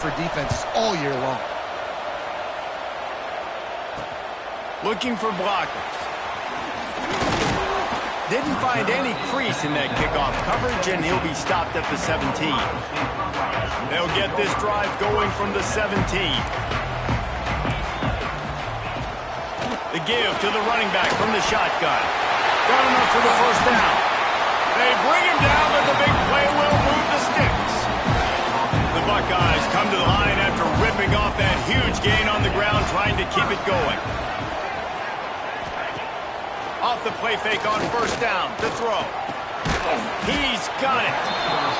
for defenses all year long. Looking for blockers. Didn't find any crease in that kickoff coverage, and he'll be stopped at the 17. They'll get this drive going from the 17. The give to the running back from the shotgun. Got enough for the first down. They bring him down, but the big play will move the sticks. The Buckeyes come to the line after ripping off that huge gain on the ground, trying to keep it going. Off the play fake on first down to throw. He's got it.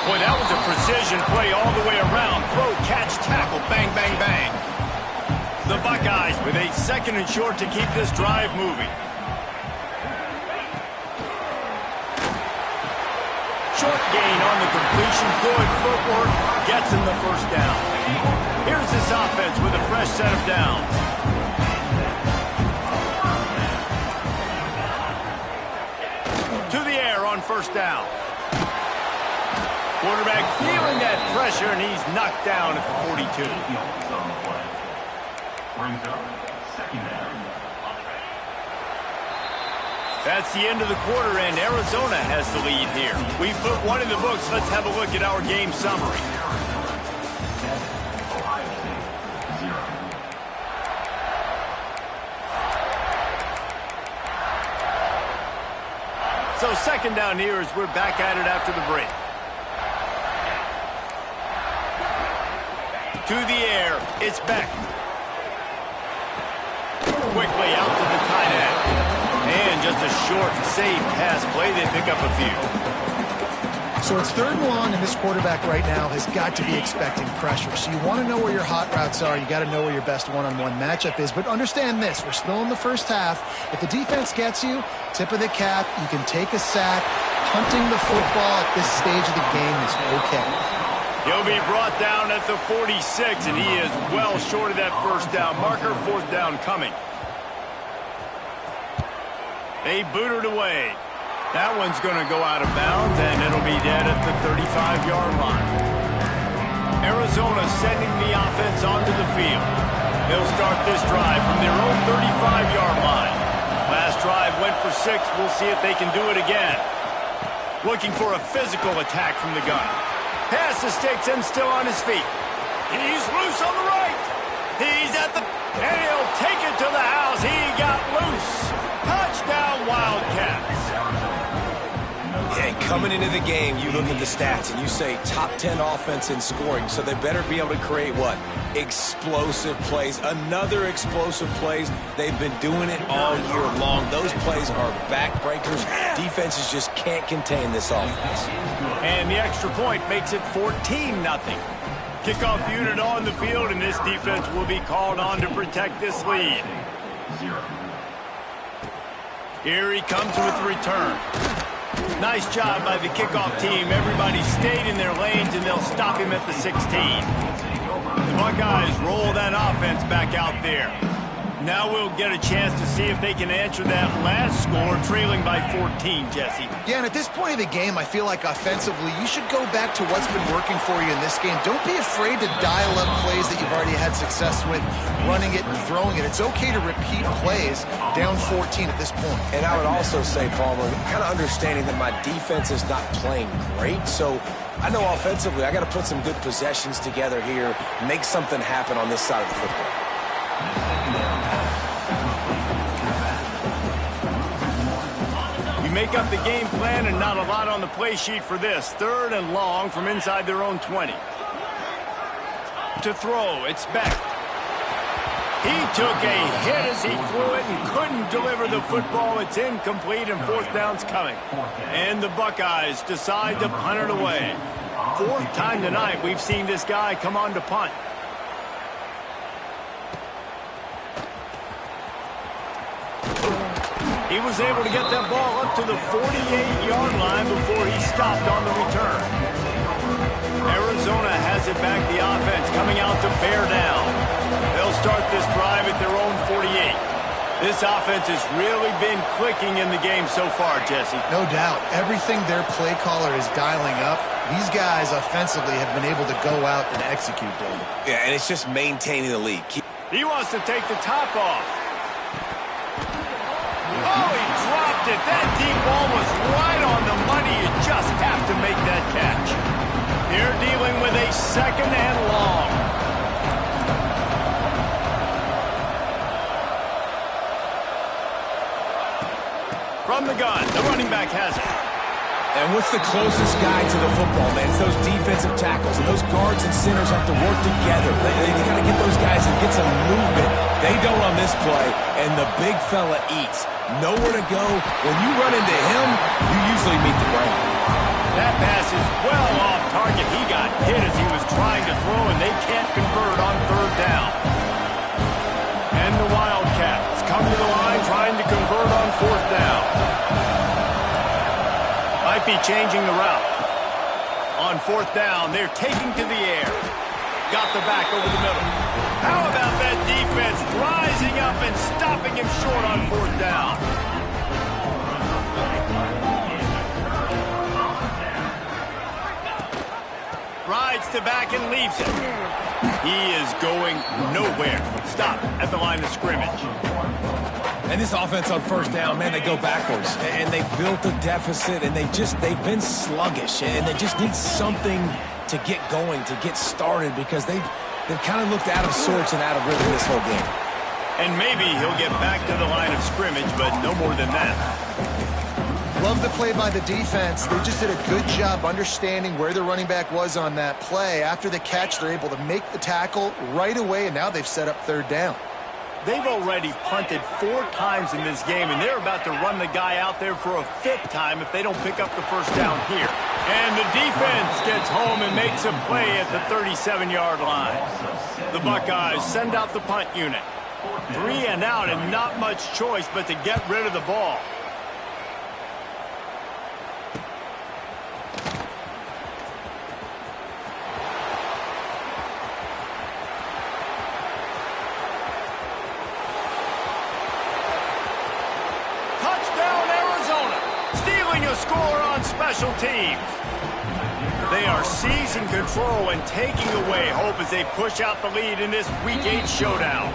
Boy, that was a precision play all the way around. Throw, catch, tackle, bang, bang, bang. The Buckeyes with a 2nd and short to keep this drive moving. Short gain on the completion. Good footwork. Gets him the first down. Here's this offense with a fresh set of downs. To the air on first down. Quarterback feeling that pressure, and he's knocked down at the 42. That's the end of the quarter, and Arizona has the lead here. We put one in the books. Let's have a look at our game summary. So 2nd down here as we're back at it after the break. To the air, it's Beck. Quickly out to the tight end. And just a short, safe pass play. They pick up a few. So it's 3rd and long, and this quarterback right now has got to be expecting pressure. So you want to know where your hot routes are. You got to know where your best one-on-one matchup is. But understand this, we're still in the first half. If the defense gets you, tip of the cap, you can take a sack. Hunting the football at this stage of the game is okay. He'll be brought down at the 46, and he is well short of that first down marker. 4th down coming. They boot it away. That one's going to go out of bounds, and it'll be dead at the 35-yard line. Arizona sending the offense onto the field. They'll start this drive from their own 35-yard line. Last drive went for 6. We'll see if they can do it again. Looking for a physical attack from the gun. Pass to Stigson, still on his feet. He's loose on the right. He's at the... and he'll take it to the house. He got loose. Touchdown, Wildcats. Yeah, coming into the game, you look at the stats and you say top 10 offense in scoring, so they better be able to create what? Explosive plays. Another explosive plays. They've been doing it all year long. Those plays are backbreakers. Defenses just can't contain this offense. And the extra point makes it 14-0. Kickoff unit on the field, and this defense will be called on to protect this lead. Here he comes with the return. Nice job by the kickoff team. Everybody stayed in their lanes, and they'll stop him at the 16. The Buckeyes roll that offense back out there. Now we'll get a chance to see if they can answer that last score, trailing by 14, Jesse. Yeah, and at this point of the game, I feel like offensively, you should go back to what's been working for you in this game. Don't be afraid to dial up plays that you've already had success with, running it and throwing it. It's okay to repeat plays down 14 at this point. And I would also say, Palmer, kind of understanding that my defense is not playing great, so I know offensively I got to put some good possessions together here, make something happen on this side of the football. Make up the game plan, and not a lot on the play sheet for this. 3rd and long from inside their own 20. To throw, it's Beck. He took a hit as he threw it and couldn't deliver the football. It's incomplete, and 4th down's coming. And the Buckeyes decide to punt it away. 4th time tonight we've seen this guy come on to punt. He was able to get that ball up to the 48-yard line before he stopped on the return. Arizona has it back, the offense coming out to bear down. They'll start this drive at their own 48. This offense has really been clicking in the game so far, Jesse. No doubt. Everything their play caller is dialing up, these guys offensively have been able to go out and execute, David. Yeah, and it's just maintaining the lead. He wants to take the top off. Oh, he dropped it. That deep ball was right on the money. You just have to make that catch. They're dealing with a second and long. From the gun, the running back has it. And what's the closest guy to the football, man? It's those defensive tackles, and those guards and centers have to work together. They got to get those guys and get some movement. They don't on this play, and the big fella eats. Nowhere to go. When you run into him, you usually meet the ground. That pass is well off target. He got hit as he was trying to throw, and they can't convert on third down. And the Wildcats come to the line trying to convert on fourth down. Might be changing the route. On fourth down, they're taking to the air. Got the back over the middle. How about that defense rising up and stopping him short on fourth down? Rides to back and leaves it. He is going nowhere. Stop at the line of scrimmage. And this offense on first down, man, they go backwards. And they built a deficit, and they've been sluggish. And they just need something to get going, to get started, because they've kind of looked out of sorts and out of rhythm this whole game. And maybe he'll get back to the line of scrimmage, but no more than that. Love the play by the defense. They just did a good job understanding where the running back was on that play. After the catch, they're able to make the tackle right away, and now they've set up third down. They've already punted 4 times in this game, and they're about to run the guy out there for a 5th time if they don't pick up the first down here. And the defense gets home and makes a play at the 37-yard line. The Buckeyes send out the punt unit. 3 and out, and not much choice but to get rid of the ball. Score on special teams. They are seizing control and taking away hope as they push out the lead in this Week 8 showdown.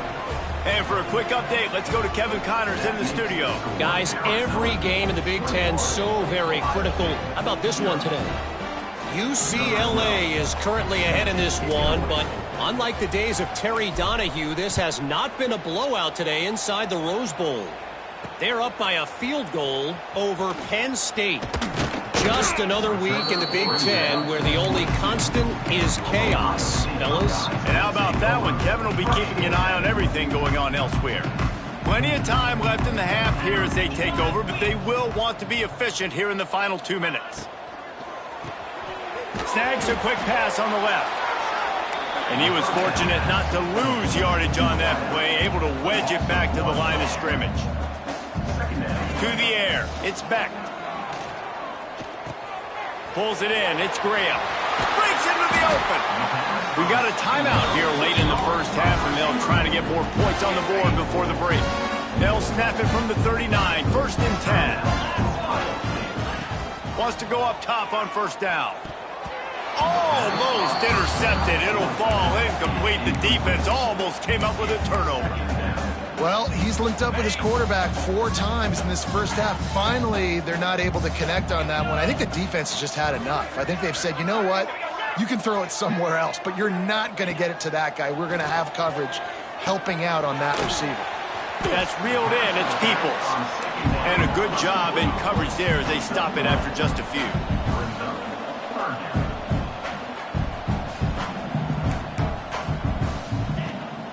And for a quick update, let's go to Kevin Connors in the studio. Guys, every game in the Big Ten so very critical. How about this one today? UCLA is currently ahead in this one, but unlike the days of Terry Donahue, this has not been a blowout today inside the Rose Bowl. They're up by a field goal over Penn State. Just another week in the Big Ten where the only constant is chaos, fellas. And how about that one? Kevin will be keeping an eye on everything going on elsewhere. Plenty of time left in the half here as they take over, but they will want to be efficient here in the final 2 minutes. Snags a quick pass on the left. And he was fortunate not to lose yardage on that play, able to wedge it back to the line of scrimmage. To the air, it's Beck. Pulls it in, it's Graham. Breaks into the open. We got a timeout here late in the first half, and they'll try to get more points on the board before the break. They'll snap it from the 39, 1st and 10. Wants to go up top on first down. Almost intercepted. It'll fall incomplete. The defense almost came up with a turnover. Well, he's linked up with his quarterback 4 times in this first half. Finally, they're not able to connect on that one. I think the defense has just had enough. I think they've said, you know what? You can throw it somewhere else, but you're not going to get it to that guy. We're going to have coverage helping out on that receiver. That's reeled in. It's Peoples. And a good job in coverage there as they stop it after just a few.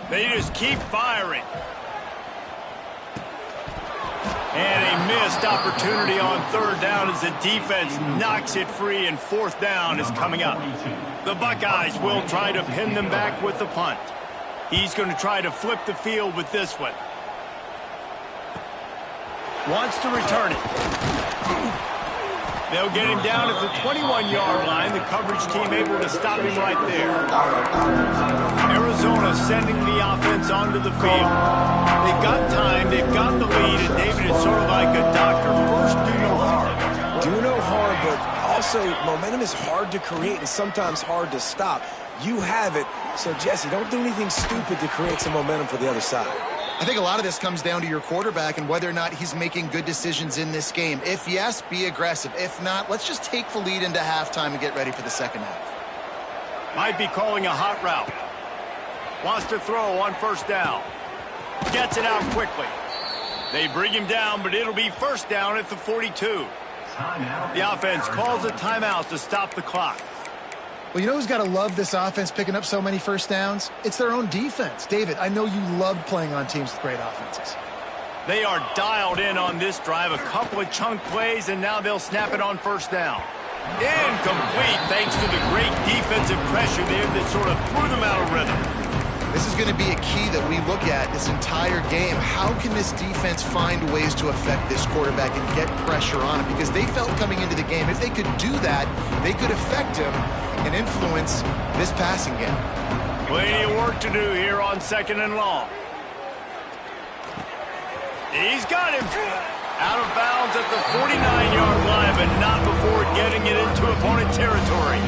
They just keep firing. And a missed opportunity on third down as the defense knocks it free, and fourth down is coming up. The Buckeyes will try to pin them back with the punt. He's going to try to flip the field with this one. Wants to return it. They'll get him down at the 21-yard line. The coverage team able to stop him right there. Arizona sending the offense onto the field. They've got time, they've got the lead, and David, it's sort of like a doctor. First, do no harm. Do no harm, but also momentum is hard to create and sometimes hard to stop. You have it, so Jesse, don't do anything stupid to create some momentum for the other side. I think a lot of this comes down to your quarterback and whether or not he's making good decisions in this game. If yes, be aggressive. If not, let's just take the lead into halftime and get ready for the second half. Might be calling a hot route. Wants to throw on first down. Gets it out quickly. They bring him down, but it'll be first down at the 42. The offense calls a timeout to stop the clock. Well, you know who's got to love this offense picking up so many first downs? It's their own defense. David, I know you loved playing on teams with great offenses. They are dialed in on this drive. A couple of chunk plays, and now they'll snap it on first down. Incomplete thanks to the great defensive pressure there that sort of threw them out of rhythm. This is going to be a key that we look at this entire game. How can this defense find ways to affect this quarterback and get pressure on him? Because they felt coming into the game, if they could do that, they could affect him and influence this passing game. Plenty of work to do here on second and long. He's got him. Out of bounds at the 49-yard line, but not before getting it into opponent territory.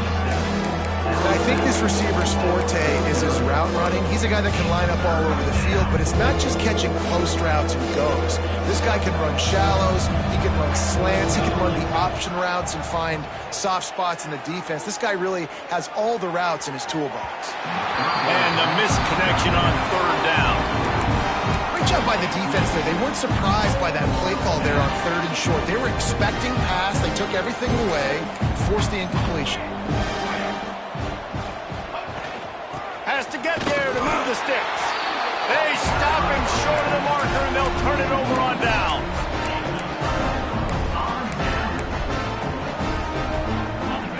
I think this receiver's forte is his route running. He's a guy that can line up all over the field, but it's not just catching close routes and goes. This guy can run shallows, he can run slants, he can run the option routes and find soft spots in the defense. This guy really has all the routes in his toolbox. And the misconnection on third down. Great job by the defense there. They weren't surprised by that play call there on third and short. They were expecting pass. They took everything away, forced the incompletion. Has to get there to move the sticks. They stop him short of the marker, and they'll turn it over on down.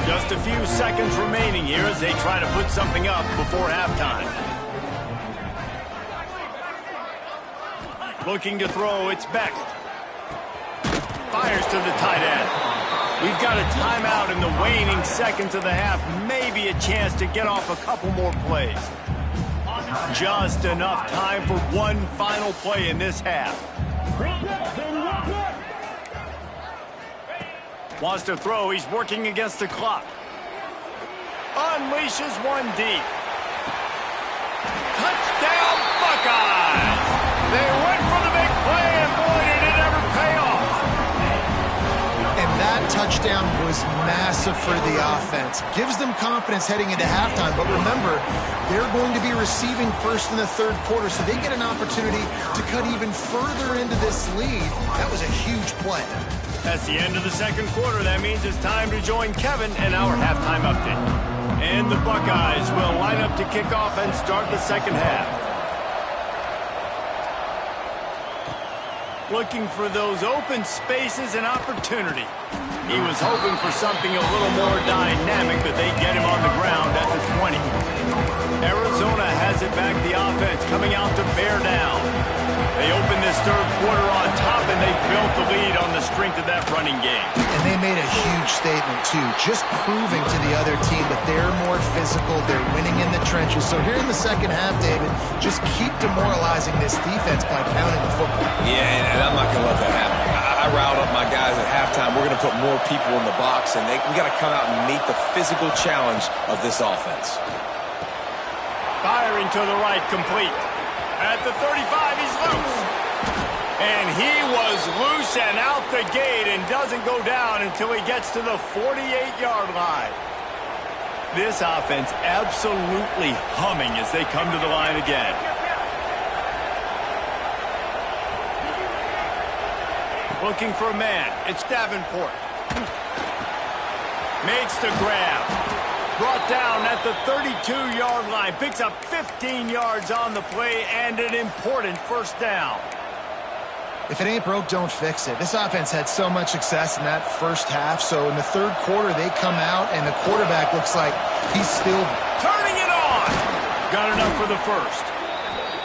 Just a few seconds remaining here as they try to put something up before halftime. Looking to throw, it's Beck. Fires to the tight end. We've got a timeout in the waning seconds of the half. Maybe a chance to get off a couple more plays. Just enough time for one final play in this half. Wants to throw. He's working against the clock. Unleashes one deep. Touchdown, Buckeyes! They went for the big play, and boy, did it ever pay off. And that touchdown was massive for the offense. Gives them confidence heading into halftime. But remember, they're going to be receiving first in the third quarter, so they get an opportunity to cut even further into this lead. That was a huge play. That's the end of the second quarter. That means it's time to join Kevin and our halftime update. And the Buckeyes will line up to kick off and start the second half. Looking for those open spaces and opportunity. He was hoping for something a little more dynamic, but they get him on the ground at the 20. Arizona has it back, the offense coming out to bear down. They open this third quarter on top, and they built the lead on the strength of that running game. And they made a huge statement, too, just proving to the other team that they're more physical, they're winning in the trenches. So here in the second half, David, just keep demoralizing this defense by pounding the football. Yeah, and I'm not going to let that happen. I riled up my guys at halftime. We're going to put more people in the box, and we got to come out and meet the physical challenge of this offense. Firing to the right, complete. At the 35, he's loose. And he was loose and out the gate and doesn't go down until he gets to the 48-yard line. This offense absolutely humming as they come to the line again. Looking for a man. It's Davenport. Makes the grab. Brought down at the 32-yard line. Picks up 15 yards on the play and an important first down. If it ain't broke, don't fix it. This offense had so much success in that first half, so in the third quarter they come out and the quarterback looks like he's still turning it on. Got enough for the first.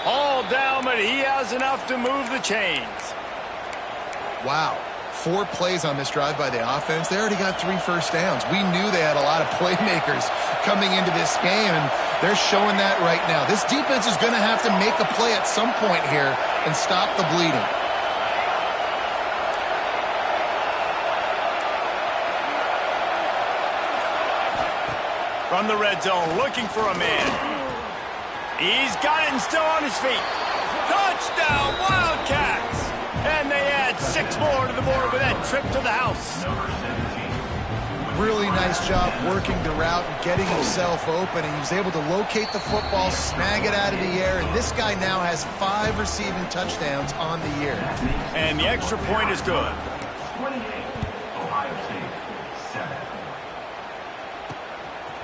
All down, but he has enough to move the chains. Wow. 4 plays on this drive by the offense. They already got 3 first downs. We knew they had a lot of playmakers coming into this game, and they're showing that right now. This defense is going to have to make a play at some point here and stop the bleeding. From the red zone, looking for a man. He's got it and still on his feet. Touchdown, Wildcats! And they add 6 more to the board with that trip to the house. Really nice job working the route and getting himself open. And he was able to locate the football, snag it out of the air, and this guy now has 5 receiving touchdowns on the year. And the extra point is good.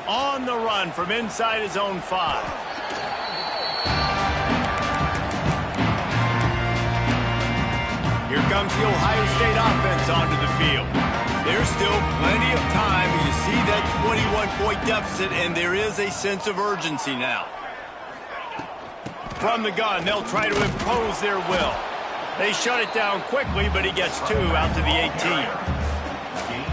On the run from inside his own 5. Here comes the Ohio State offense onto the field. There's still plenty of time. You see that 21-point deficit, and there is a sense of urgency now. From the gun, they'll try to impose their will. They shut it down quickly, but he gets 2 out to the 18.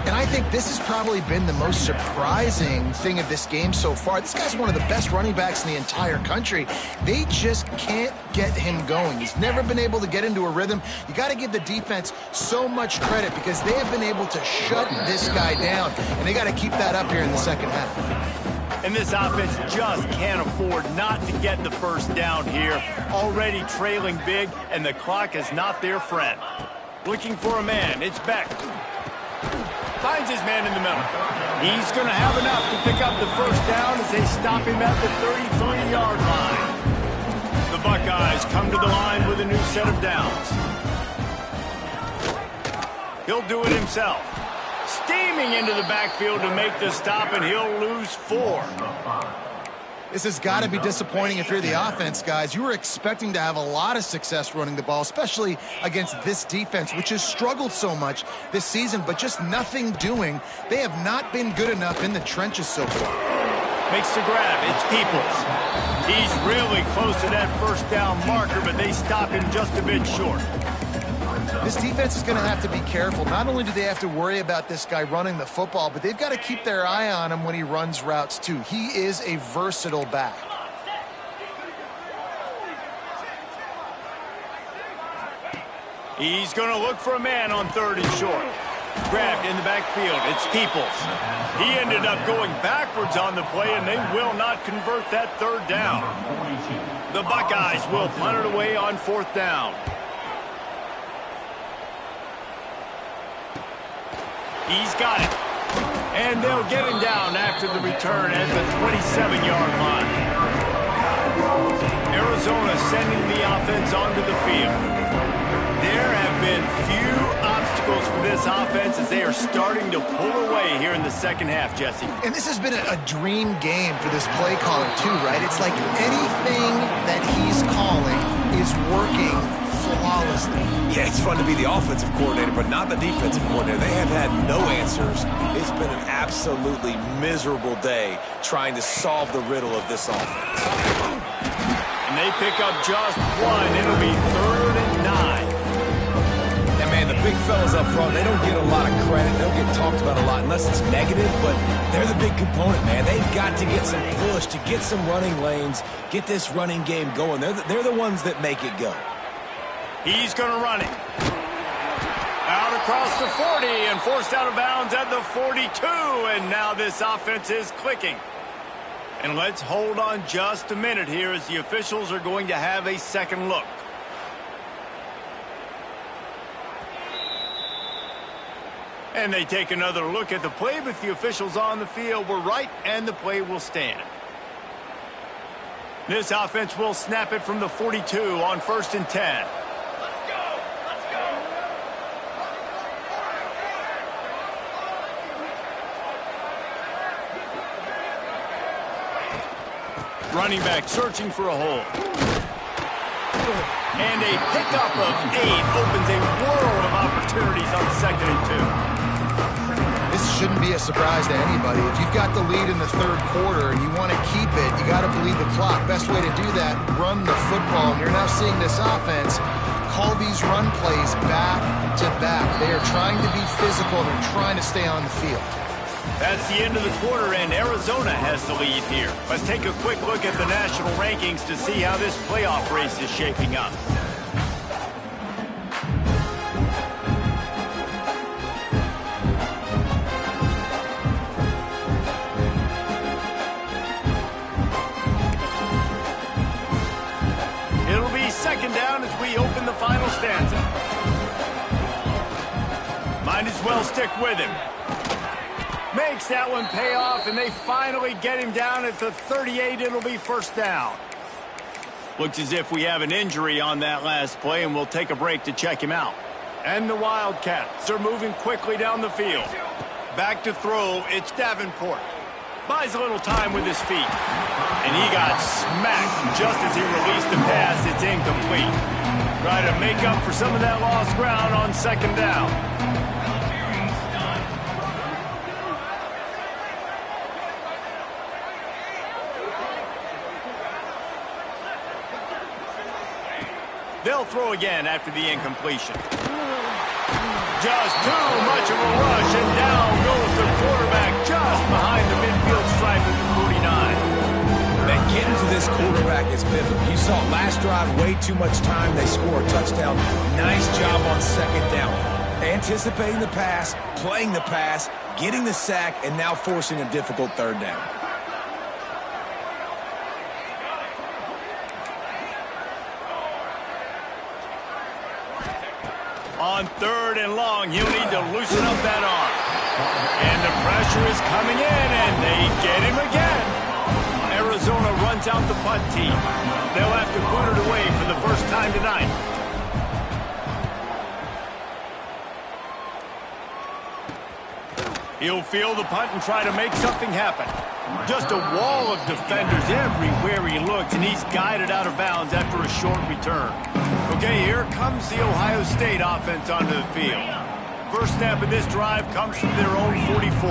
And I think this has probably been the most surprising thing of this game so far. This guy's one of the best running backs in the entire country. They just can't get him going. He's never been able to get into a rhythm. You got to give the defense so much credit because they have been able to shut this guy down, and they got to keep that up here in the second half. And this offense just can't afford not to get the first down here. Already trailing big, and the clock is not their friend. Looking for a man. It's Beck. Finds his man in the middle. He's going to have enough to pick up the first down as they stop him at the 33-yard line. The Buckeyes come to the line with a new set of downs. He'll do it himself. Steaming into the backfield to make the stop, and he'll lose 4. This has got to be disappointing if you're the offense, guys. You were expecting to have a lot of success running the ball, especially against this defense, which has struggled so much this season, but just nothing doing. They have not been good enough in the trenches so far. Makes the grab. It's Peoples. He's really close to that first down marker, but they stop him just a bit short. This defense is going to have to be careful. Not only do they have to worry about this guy running the football, but they've got to keep their eye on him when he runs routes too. He is a versatile back. He's going to look for a man on 3rd and short. Grabbed in the backfield. It's Peoples. He ended up going backwards on the play, and they will not convert that 3rd down. The Buckeyes will punt it away on 4th down. He's got it. And they'll get him down after the return at the 27-yard line. Arizona sending the offense onto the field. There have been few obstacles for this offense as they are starting to pull away here in the second half, Jesse. And this has been a dream game for this play caller too, right? It's like anything that he's calling is working flawlessly. Yeah, it's fun to be the offensive coordinator, but not the defensive coordinator. They have had no answers. It's been an absolutely miserable day trying to solve the riddle of this offense. And they pick up just 1. It'll be 3rd and 9. And man, the big fellas up front, they don't get a lot of credit. They don't get talked about a lot unless it's negative, but they're the big component, man. They've got to get some push, to get some running lanes, get this running game going. They're the ones that make it go. He's going to run it. Out across the 40 and forced out of bounds at the 42. And now this offense is clicking. And let's hold on just a minute here as the officials are going to have a second look. And they take another look at the play, but the officials on the field were right, and the play will stand. This offense will snap it from the 42 on 1st and 10. Running back searching for a hole. And a pickup of 8 opens a world of opportunities on 2nd and 2. This shouldn't be a surprise to anybody. If you've got the lead in the 3rd quarter and you want want to keep it, you got to bleed the clock. Best way to do that, run the football. And you're now seeing this offense call these run plays back to back. They are trying to be physical. They're trying to stay on the field. That's the end of the quarter, and Arizona has the lead here. Let's take a quick look at the national rankings to see how this playoff race is shaping up. It'll be second down as we open the final stanza. Might as well stick with him. Makes that one pay off, and they finally get him down at the 38. It'll be first down. Looks as if we have an injury on that last play, and we'll take a break to check him out. And the Wildcats are moving quickly down the field. Back to throw, it's Davenport. Buys a little time with his feet. And he got smacked just as he released the pass. It's incomplete. Try to make up for some of that lost ground on second down. They'll throw again after the incompletion. Just too much of a rush, and down goes the quarterback just behind the midfield stripe at the 49. Man, getting to this quarterback is pivotal. You saw last drive, way too much time. They score a touchdown. Nice job on second down. Anticipating the pass, playing the pass, getting the sack, and now forcing a difficult third down. On third and long, he'll need to loosen up that arm. And the pressure is coming in, and they get him again. Arizona runs out the punt team. They'll have to put it away for the first time tonight. He'll field the punt and try to make something happen. Just a wall of defenders everywhere he looks, and he's guided out of bounds after a short return. Okay, here comes the Ohio State offense onto the field. First snap of this drive comes from their own 44.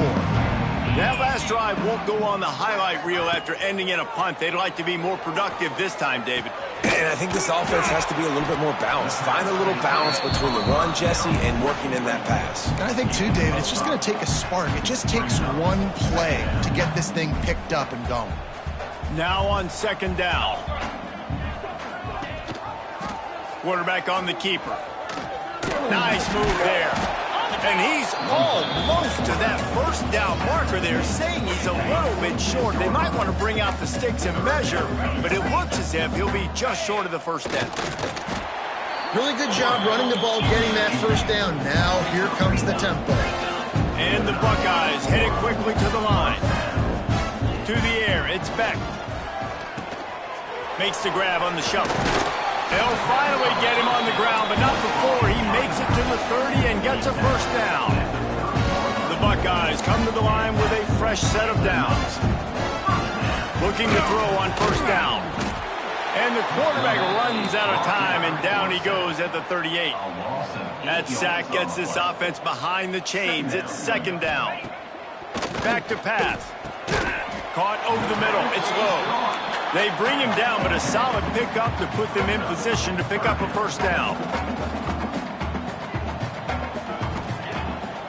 That last drive won't go on the highlight reel after ending in a punt. They'd like to be more productive this time, David. And I think this offense has to be a little bit more balanced. Find a little balance between the run, Jesse, and working in that pass. And I think, too, David, it's just going to take a spark. It just takes one play to get this thing picked up and going. Now on second down. Quarterback on the keeper. Nice move there. And he's almost to that first down marker there, saying he's a little bit short. They might want to bring out the sticks and measure, but it looks as if he'll be just short of the first down. Really good job running the ball, getting that first down. Now here comes the tempo. And the Buckeyes headed quickly to the line. To the air, it's Beck. Makes the grab on the shovel. They'll finally get him on the ground, but not before he makes it to the 30 and gets a first down. The Buckeyes come to the line with a fresh set of downs. Looking to throw on first down. And the quarterback runs out of time, and down he goes at the 38. That sack gets this offense behind the chains. It's second down. Back to pass. Caught over the middle. It's low. They bring him down, but a solid pickup to put them in position to pick up a first down.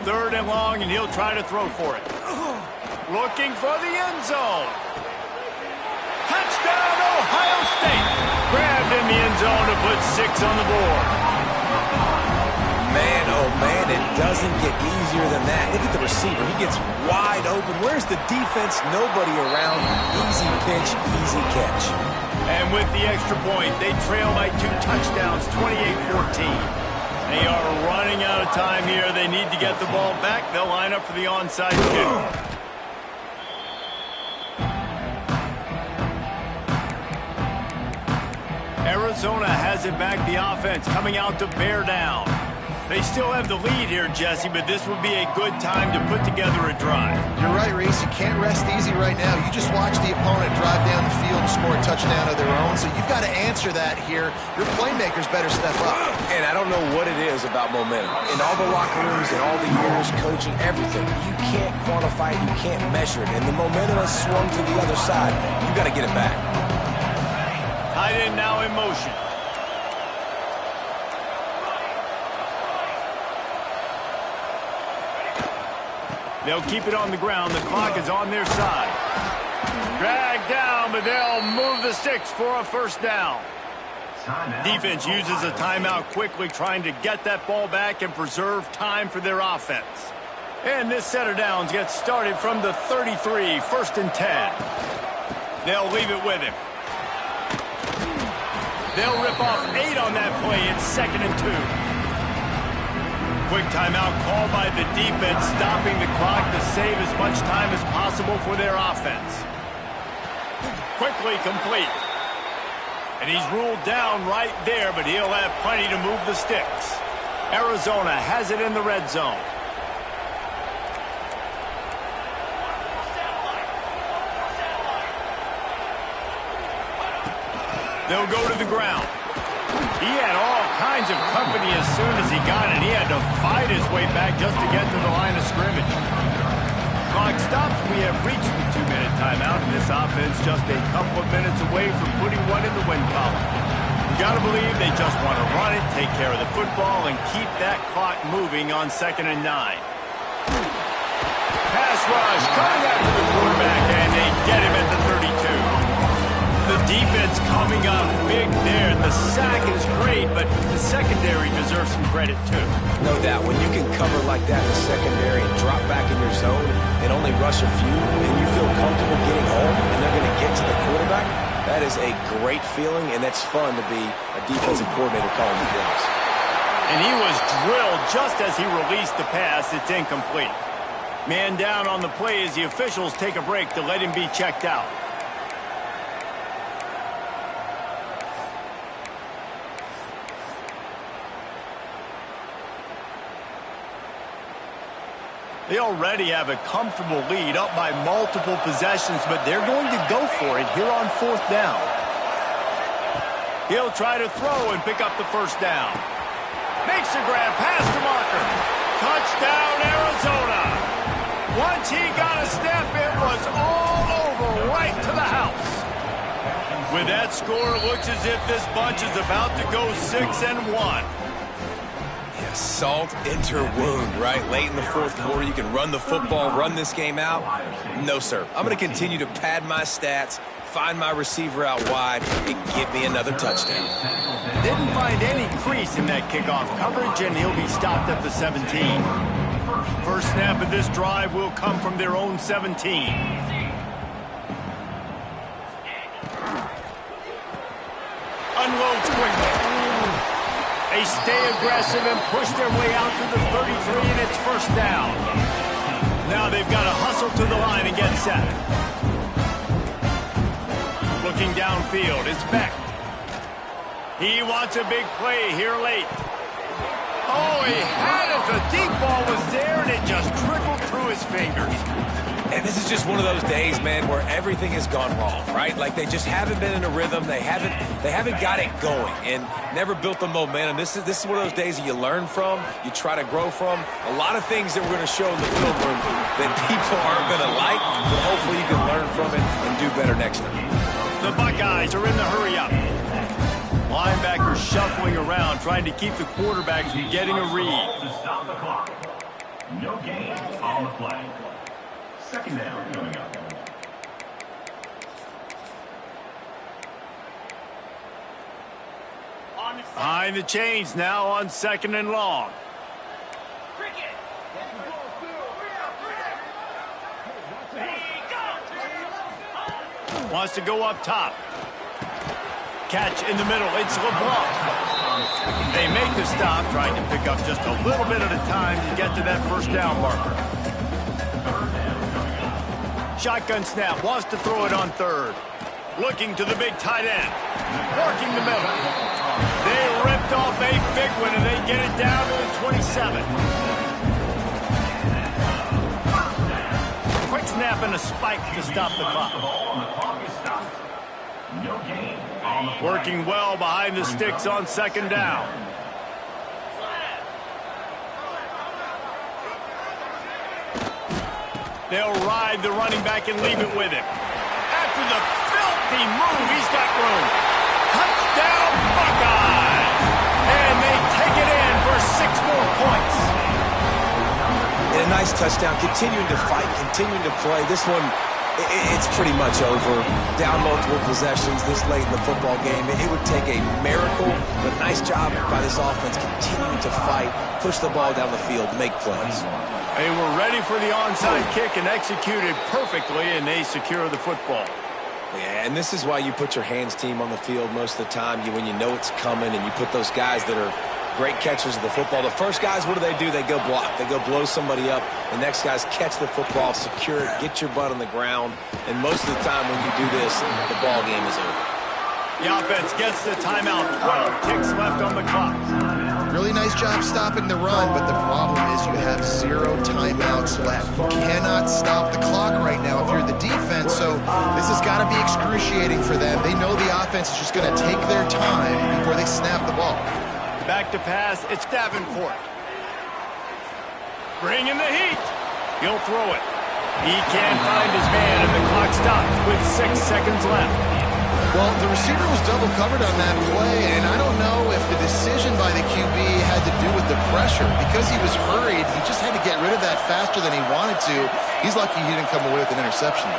Third and long, and he'll try to throw for it. Looking for the end zone. Touchdown, Ohio State. Grabbed in the end zone to put 6 on the board. Man, oh man, it doesn't get easier than that. Look at the receiver. He gets wide open. Where's the defense? Nobody around. Easy pitch, easy catch. And with the extra point, they trail by 2 touchdowns, 28-14. They are running out of time here. They need to get the ball back. They'll line up for the onside kick. Arizona has it back. The offense coming out to bear down. They still have the lead here, Jesse, but this would be a good time to put together a drive. You're right, Reese. You can't rest easy right now. You just watch the opponent drive down the field and score a touchdown of their own, so you've got to answer that here. Your playmakers better step up. And I don't know what it is about momentum. In all the locker rooms, in all the years, coaching, everything, you can't quantify it, you can't measure it. And the momentum has swung to the other side. You got to get it back. Tight end now in motion. They'll keep it on the ground. The clock is on their side. Dragged down, but they'll move the sticks for a first down. Defense uses a timeout quickly, trying to get that ball back and preserve time for their offense. And this set of downs gets started from the 33, 1st and 10. They'll leave it with him. They'll rip off 8 on that play. It's 2nd and 2. Quick timeout called by the defense, stopping the clock to save as much time as possible for their offense. Quickly complete. And he's ruled down right there, but he'll have plenty to move the sticks. Arizona has it in the red zone. They'll go to the ground. He had all kinds of company as soon as he got it. He had to fight his way back just to get to the line of scrimmage. Clock stops. We have reached the 2-minute timeout, and this offense just a couple of minutes away from putting one in the win column. You got to believe they just want to run it, take care of the football, and keep that clock moving on 2nd and 9. Pass rush coming after the quarterback, and they get him at the 32. The defense coming up big there. The sack is great, but the secondary deserves some credit too. No doubt. When you can cover like that in the secondary and drop back in your zone and only rush a few, and you feel comfortable getting home and they're going to get to the quarterback, that is a great feeling, and that's fun to be a defensive coordinator calling the plays. And he was drilled just as he released the pass. It's incomplete. Man down on the play as the officials take a break to let him be checked out. They already have a comfortable lead, up by multiple possessions, but they're going to go for it here on 4th down. He'll try to throw and pick up the first down. Makes the grab, pass to Mocker. Touchdown, Arizona. Once he got a step, it was all over, right to the house. With that score, it looks as if this bunch is about to go 6-1. Salt into wound, right? Late in the 4th quarter, you can run the football, run this game out. No, sir. I'm going to continue to pad my stats, find my receiver out wide, and get me another touchdown. Didn't find any crease in that kickoff coverage, and he'll be stopped at the 17. First snap of this drive will come from their own 17. Unloads quickly. They stay aggressive and push their way out to the 33, and it's first down. Now they've got to hustle to the line and get set. Looking downfield, it's Beck. He wants a big play here late. Oh, he had it. The deep ball was there, and it just trickled through his fingers. And this is just one of those days, man, where everything has gone wrong, right? Like they just haven't been in a rhythm. They haven't got it going and never built the momentum. This is one of those days that you learn from, you try to grow from. A lot of things that we're going to show in the film room that people aren't going to like, but hopefully you can learn from it and do better next time. The Buckeyes are in the hurry-up. Linebackers shuffling around, trying to keep the quarterback from getting a read. To stop the clock. No gain on the play. 2nd down coming up. Behind the chains now on 2nd and long. Wants to go up top. Catch in the middle. It's LeBlanc. They make the stop, trying to pick up just a little bit at a time to get to that first down marker. Shotgun snap. Wants to throw it on 3rd. Looking to the big tight end. Working the middle. They ripped off a big one, and they get it down to the 27. Quick snap and a spike to stop the clock. No gain on the play. Working well behind the sticks on second down. They'll ride the running back and leave it with him. After the filthy move, he's got room. Touchdown, Buckeyes! And they take it in for 6 more points. And a nice touchdown, continuing to fight, continuing to play. This one, it's pretty much over. Down multiple possessions this late in the football game. It would take a miracle, but nice job by this offense continuing to fight, push the ball down the field, make plays. They were ready for the onside kick and executed perfectly, and they secure the football. Yeah, and this is why you put your hands team on the field most of the time. When you know it's coming, and you put those guys that are great catchers of the football. The first guys, what do? They go block. They go blow somebody up. The next guys catch the football, secure it, get your butt on the ground. And most of the time when you do this, the ball game is over. The offense gets the timeout. 12 ticks left on the clock. Really nice job stopping the run, but the problem is you have 0 timeouts left. You cannot stop the clock right now if you're the defense, so this has got to be excruciating for them. They know the offense is just going to take their time before they snap the ball. Back to pass, it's Davenport. Bring in the heat. He'll throw it. He can't find his man, and the clock stops with 6 seconds left. Well, the receiver was double covered on that play, and I don't know if the decision by the QB had to do with the pressure. Because he was hurried, he just had to get rid of that faster than he wanted to. He's lucky he didn't come away with an interception.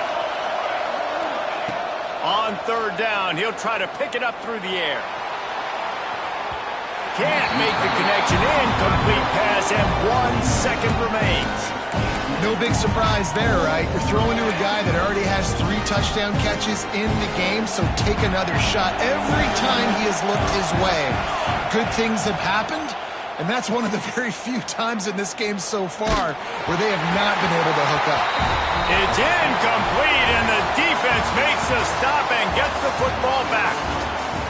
On third down, he'll try to pick it up through the air. Can't make the connection. Incomplete pass, and 1 second remains. No big surprise there, right? You're throwing to a guy that already has 3 touchdown catches in the game, so take another shot. Every time he has looked his way, good things have happened, and that's one of the very few times in this game so far where they have not been able to hook up. It's incomplete, and the defense makes the stop and gets the football back.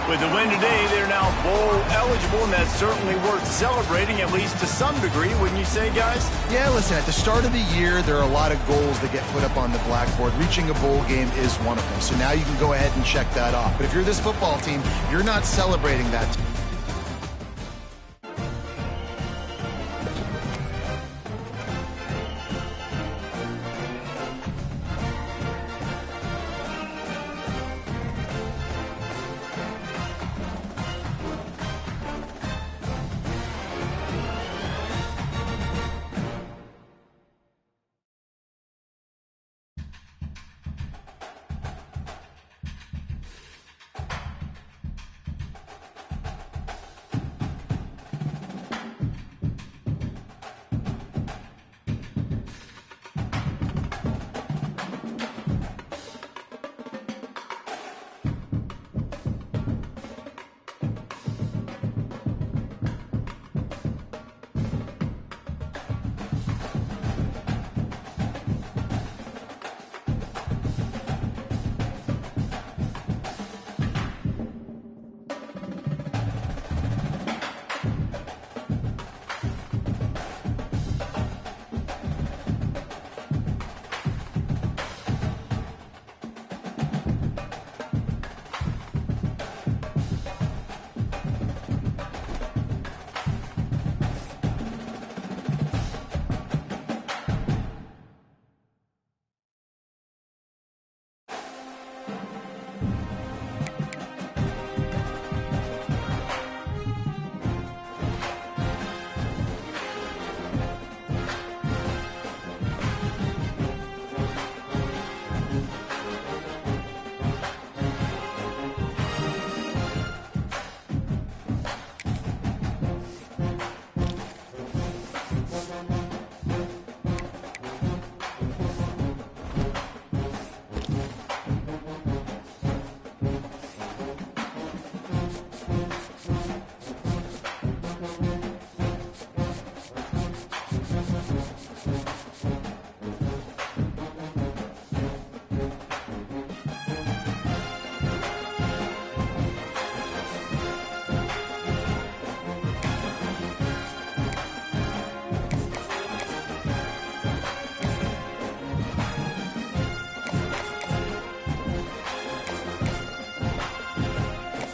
With the win today, they're now bowl eligible, and that's certainly worth celebrating, at least to some degree, wouldn't you say, guys? Yeah, listen, at the start of the year, there are a lot of goals that get put up on the blackboard. Reaching a bowl game is one of them, so now you can go ahead and check that off. But if you're this football team, you're not celebrating that.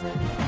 off.